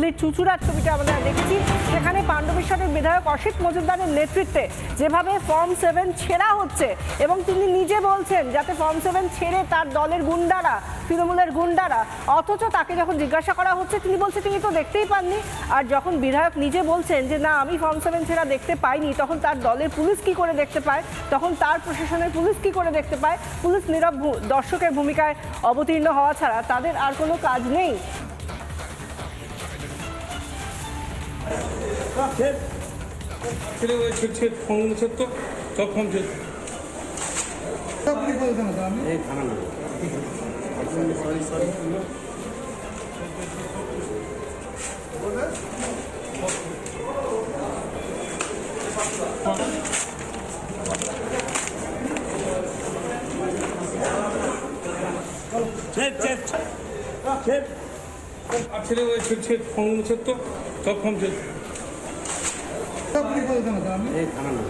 দিল্লির চুঁচুড়ার ছবিটা আমরা দেখছি, সেখানে পাণ্ডবেশ্বরের বিধায়ক অসিত মজুমদারের নেতৃত্বে যেভাবে ফর্ম 7 ছেঁড়া হচ্ছে এবং তিনি নিজে বলছেন যাতে ফর্ম 7 ছেড়ে তার দলের গুন্ডারা, তৃণমূলের গুন্ডারা, অথচ তাকে যখন জিজ্ঞাসা করা হচ্ছে তিনি বলছে তিনি তো দেখতেই পাননি। আর যখন বিধায়ক নিজে বলছেন যে না আমি ফর্ম 7 ছেঁড়া দেখতে পাইনি, তখন তার দলের পুলিশ কি করে দেখতে পায়, তখন তার প্রশাসনের পুলিশ কি করে দেখতে পায়? পুলিশ নীরব দর্শকের ভূমিকায় অবতীর্ণ হওয়া ছাড়া তাদের আর কোনো কাজ নেই। থানা